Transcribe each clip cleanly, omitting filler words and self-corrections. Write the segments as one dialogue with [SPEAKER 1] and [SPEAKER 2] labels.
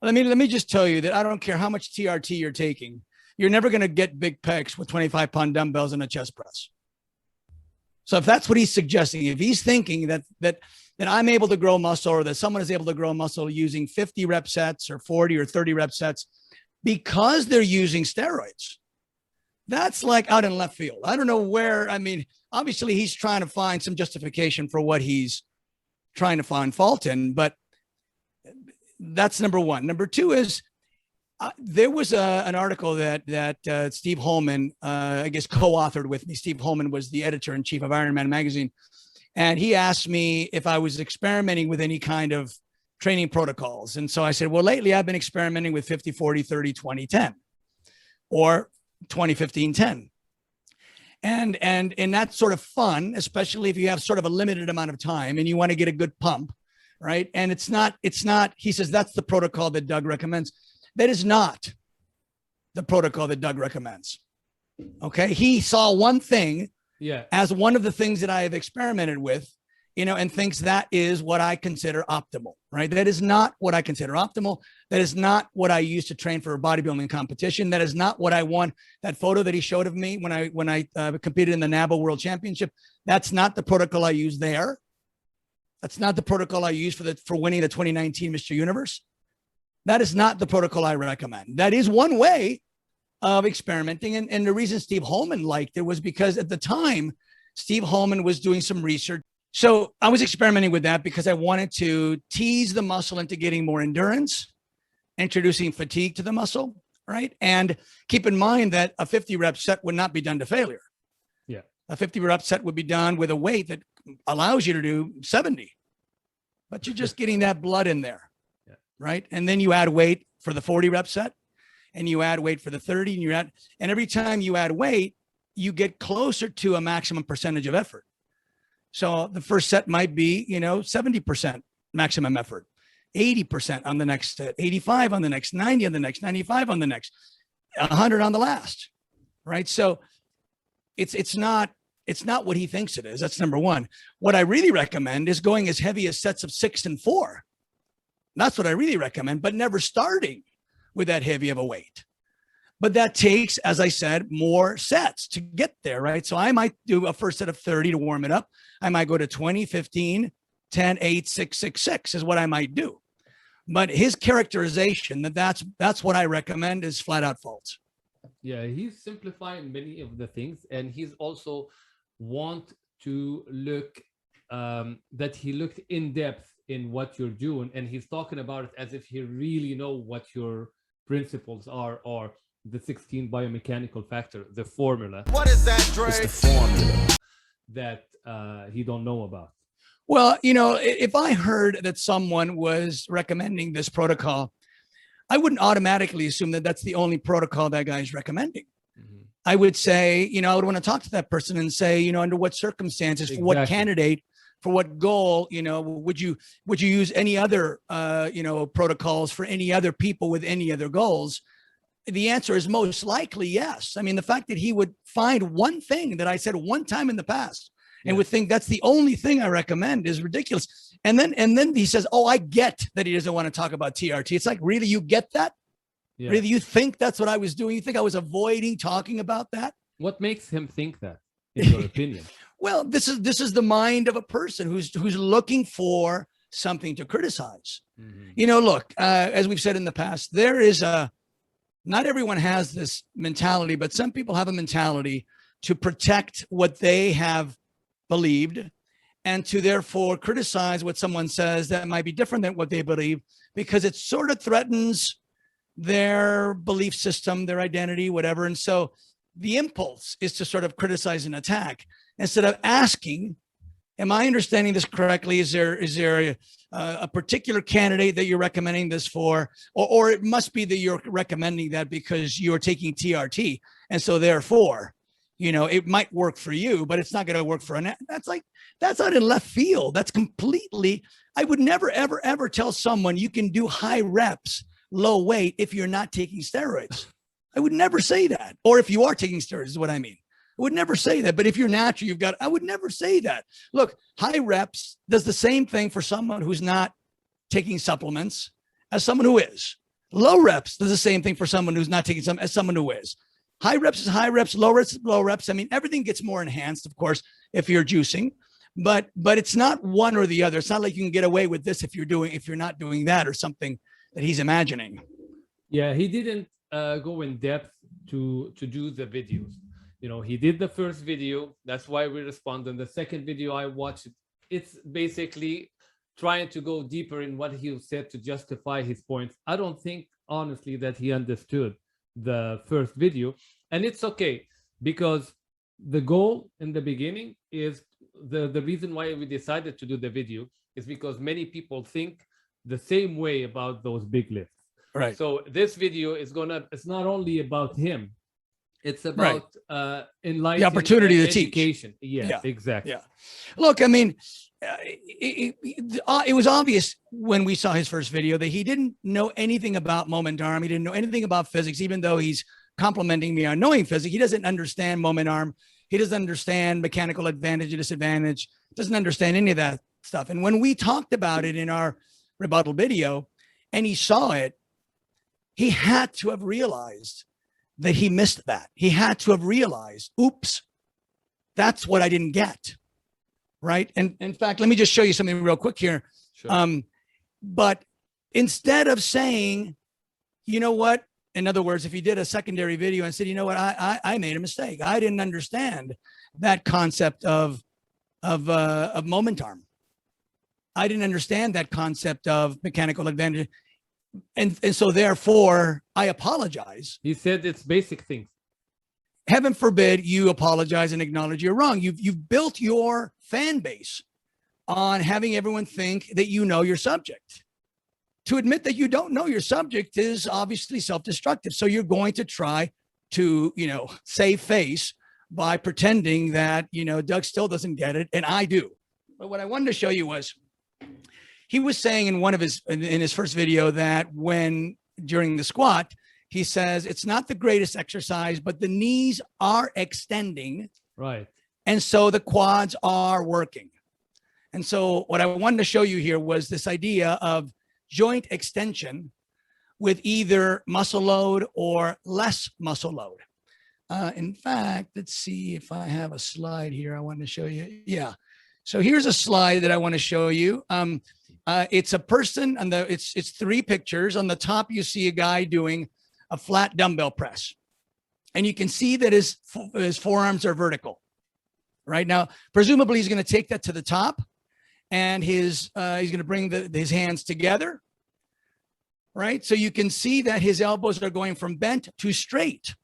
[SPEAKER 1] Let me just tell you that I don't care how much TRT you're taking, you're never going to get big pecs with 25-pound dumbbells and a chest press. So if that's what he's suggesting, if he's thinking that I'm able to grow muscle, or that someone is able to grow muscle using 50 rep sets or 40 or 30 rep sets because they're using steroids, that's like out in left field. I don't know where. I mean, obviously he's trying to find some justification for what he's trying to find fault in, but that's number one. Number two is there was an article that Steve Holman, I guess, co-authored with me. Steve Holman was the editor-in-chief of Ironman magazine. And he asked me if I was experimenting with any kind of training protocols. And so I said, well, lately I've been experimenting with 50, 40, 30, 20, 10, or 20, 15, 10. And that's sort of fun, especially if you have sort of a limited amount of time and you want to get a good pump, right? And it's not, he says, that's the protocol that Doug recommends. That is not the protocol that Doug recommends. Okay. He saw one thing as one of the things that I have experimented with, and thinks that is what I consider optimal, right? That is not what I consider optimal. That is not what I use to train for a bodybuilding competition. That is not what I won. That photo that he showed of me when I competed in the NABO World Championship, that's not the protocol I use there. That's not the protocol I use for winning the 2019 Mr. Universe. That is not the protocol I recommend. That is one way of experimenting. And the reason Steve Holman liked it was because at the time, Steve Holman was doing some research. So I was experimenting with that because I wanted to tease the muscle into getting more endurance, introducing fatigue to the muscle, right? And keep in mind that a 50 rep set would not be done to failure.
[SPEAKER 2] Yeah.
[SPEAKER 1] A 50 rep set would be done with a weight that allows you to do 70, but you're just getting that blood in there. Right. And then you add weight for the 40 rep set, and you add weight for the 30, and every time you add weight, you get closer to a maximum percentage of effort. So the first set might be, 70% maximum effort, 80% on the next set, 85 on the next, 90 on the next, 95 on the next, 100 on the last. Right. So it's not what he thinks it is. That's number one. What I really recommend is going as heavy as sets of 6 and 4. That's what I really recommend, but never starting with that heavy of a weight. But that takes, as I said, more sets to get there, right? So I might do a first set of 30 to warm it up. I might go to 20, 15, 10, 8, 6, 6, 6 is what I might do. But his characterization that's what I recommend is flat out false.
[SPEAKER 2] Yeah, he's simplifying many of the things, and he's also want to look that he looked in depth in what you're doing, and he's talking about it as if he really know what your principles are, or the 16 biomechanical factor, the formula. What is that, Dre? It's the formula that he don't know about.
[SPEAKER 1] Well, if I heard that someone was recommending this protocol, I wouldn't automatically assume that that's the only protocol that guy is recommending. Mm-hmm. I would say, I would want to talk to that person and say, under what circumstances, for what candidate, for what goal, would you use any other, protocols for any other people with any other goals? The answer is most likely yes. I mean, the fact that he would find one thing that I said one time in the past and would think that's the only thing I recommend is ridiculous. And then he says, oh, I get that he doesn't want to talk about TRT. It's like, really, you get that? Yeah. Really, you think that's what I was doing? You think I was avoiding talking about that?
[SPEAKER 2] What makes him think that, in your opinion?
[SPEAKER 1] Well, this is the mind of a person who's looking for something to criticize. Mm-hmm. Look, as we've said in the past, not everyone has this mentality, but some people have a mentality to protect what they have believed and to therefore criticize what someone says that might be different than what they believe, because it sort of threatens their belief system, their identity, whatever. And so the impulse is to sort of criticize and attack instead of asking, am I understanding this correctly? Is there a particular candidate that you're recommending this for? Or it must be that you're recommending that because you're taking TRT. And so therefore, it might work for you, but it's not going to work for that's out in left field. That's completely, I would never, ever, ever tell someone you can do high reps, low weight if you're not taking steroids. I would never say that. Or if you are taking steroids is what I mean. I would never say that. But if you're natural, I would never say that. Look, high reps does the same thing for someone who's not taking supplements as someone who is. Low reps does the same thing for someone who's not taking some, as someone who is. High reps is high reps, low reps is low reps. I mean, everything gets more enhanced, of course, if you're juicing, but it's not one or the other. It's not like you can get away with this if you're not doing that, or something that he's imagining.
[SPEAKER 2] Yeah, he didn't go in depth to do the videos. You know, he did the first video. That's why we responded. The second video I watched, it's basically trying to go deeper in what he said to justify his points. I don't think, honestly, that he understood the first video. And it's okay, because the goal in the beginning is the reason why we decided to do the video is because many people think the same way about those big lifts.
[SPEAKER 1] Right.
[SPEAKER 2] So this video is it's not only about him, it's about enlightening,
[SPEAKER 1] the opportunity to
[SPEAKER 2] education.
[SPEAKER 1] teach.
[SPEAKER 2] Yeah, exactly.
[SPEAKER 1] Yeah. Look, I mean, it was obvious when we saw his first video that he didn't know anything about moment arm. He didn't know anything about physics, even though he's complimenting me on knowing physics. He doesn't understand moment arm. He doesn't understand mechanical advantage or disadvantage. Doesn't understand any of that stuff. And when we talked about it in our rebuttal video and he saw it, he had to have realized that he missed that. He had to have realized, oops, that's what I didn't get. Right. And in fact, let me just show you something real quick here.
[SPEAKER 2] Sure.
[SPEAKER 1] But instead of saying, you know what, in other words, if he did a secondary video and said, you know what, I made a mistake. I didn't understand that concept of moment arm. I didn't understand that concept of mechanical advantage. And so therefore I apologize.
[SPEAKER 2] He said it's basic things.
[SPEAKER 1] Heaven forbid you apologize and acknowledge you're wrong. You've built your fan base on having everyone think that you know your subject. To admit that you don't know your subject is obviously self-destructive. So you're going to try to, save face by pretending that, Doug still doesn't get it and I do. But what I wanted to show you was he was saying in his first video that during the squat, he says it's not the greatest exercise, but the knees are extending.
[SPEAKER 2] Right.
[SPEAKER 1] And so the quads are working. And so what I wanted to show you here was this idea of joint extension with either muscle load or less muscle load. In fact, let's see if I have a slide here I want to show you. Yeah. So here's a slide that I want to show you. It's a person, and it's three pictures. On the top, you see a guy doing a flat dumbbell press. And you can see that his forearms are vertical. Right now, presumably he's going to take that to the top, and he's going to bring his hands together. Right. So you can see that his elbows are going from bent to straight.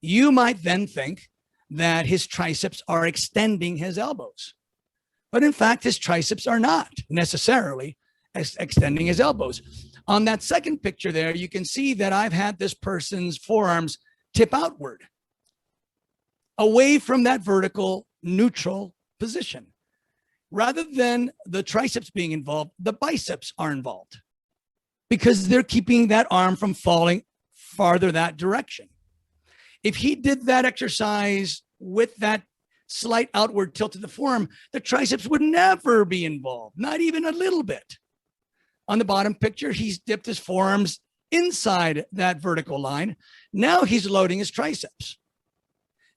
[SPEAKER 1] You might then think that his triceps are extending his elbows. But in fact, his triceps are not necessarily extending his elbows. On that second picture there, you can see that I've had this person's forearms tip outward, away from that vertical neutral position. Rather than the triceps being involved, the biceps are involved because they're keeping that arm from falling farther that direction. If he did that exercise with that slight outward tilt of the forearm, the triceps would never be involved, not even a little bit. On the bottom picture, he's dipped his forearms inside that vertical line. Now he's loading his triceps.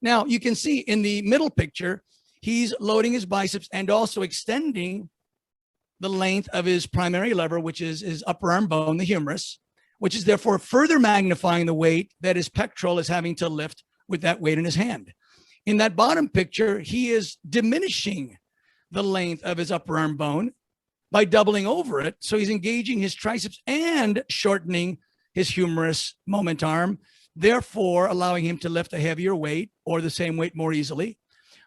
[SPEAKER 1] Now you can see in the middle picture, he's loading his biceps and also extending the length of his primary lever, which is his upper arm bone, the humerus, which is therefore further magnifying the weight that his pectoral is having to lift with that weight in his hand. In that bottom picture, he is diminishing the length of his upper arm bone by doubling over it. So he's engaging his triceps and shortening his humerus moment arm, therefore allowing him to lift a heavier weight or the same weight more easily.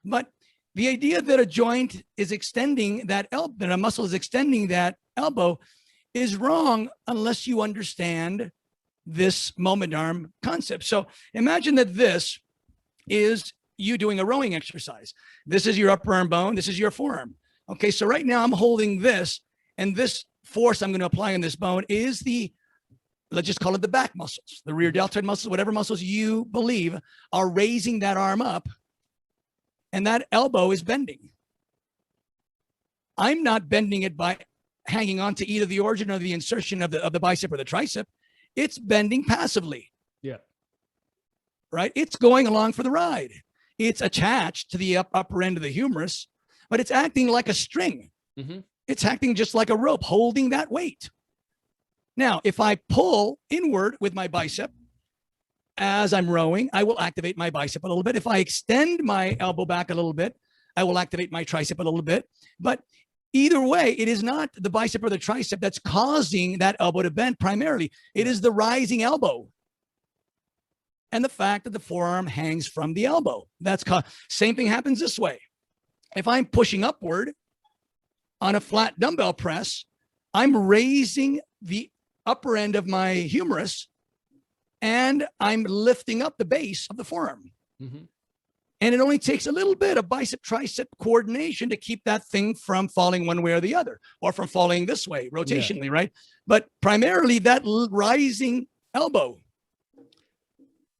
[SPEAKER 1] But the idea that a joint is extending that elbow, that a muscle is extending that elbow, is wrong unless you understand this moment arm concept. So imagine that this is you doing a rowing exercise. This is your upper arm bone. This is your forearm. Okay, so right now I'm holding this, and this force I'm going to apply on this bone is let's just call it the back muscles, the rear deltoid muscles, whatever muscles you believe are raising that arm up, and that elbow is bending. I'm not bending it by hanging on to either the origin or the insertion of the bicep or the tricep. It's bending passively.
[SPEAKER 2] Yeah.
[SPEAKER 1] Right? It's going along for the ride. It's attached to the upper end of the humerus, but it's acting like a string.
[SPEAKER 2] Mm-hmm.
[SPEAKER 1] It's acting just like a rope, holding that weight. Now, if I pull inward with my bicep as I'm rowing, I will activate my bicep a little bit. If I extend my elbow back a little bit, I will activate my tricep a little bit. But either way, it is not the bicep or the tricep that's causing that elbow to bend primarily. It is the rising elbow and the fact that the forearm hangs from the elbow. Same thing happens this way. If I'm pushing upward on a flat dumbbell press, I'm raising the upper end of my humerus and I'm lifting up the base of the forearm.
[SPEAKER 2] Mm-hmm.
[SPEAKER 1] And it only takes a little bit of bicep tricep coordination to keep that thing from falling one way or the other, or from falling this way rotationally, right? But primarily that rising elbow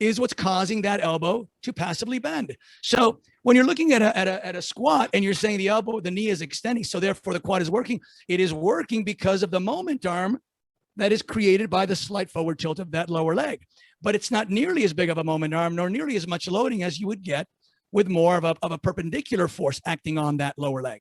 [SPEAKER 1] is what's causing that elbow to passively bend. So when you're looking at a squat and you're saying the knee is extending, so therefore the quad is working, it is working because of the moment arm that is created by the slight forward tilt of that lower leg. But it's not nearly as big of a moment arm, nor nearly as much loading as you would get with more of a perpendicular force acting on that lower leg.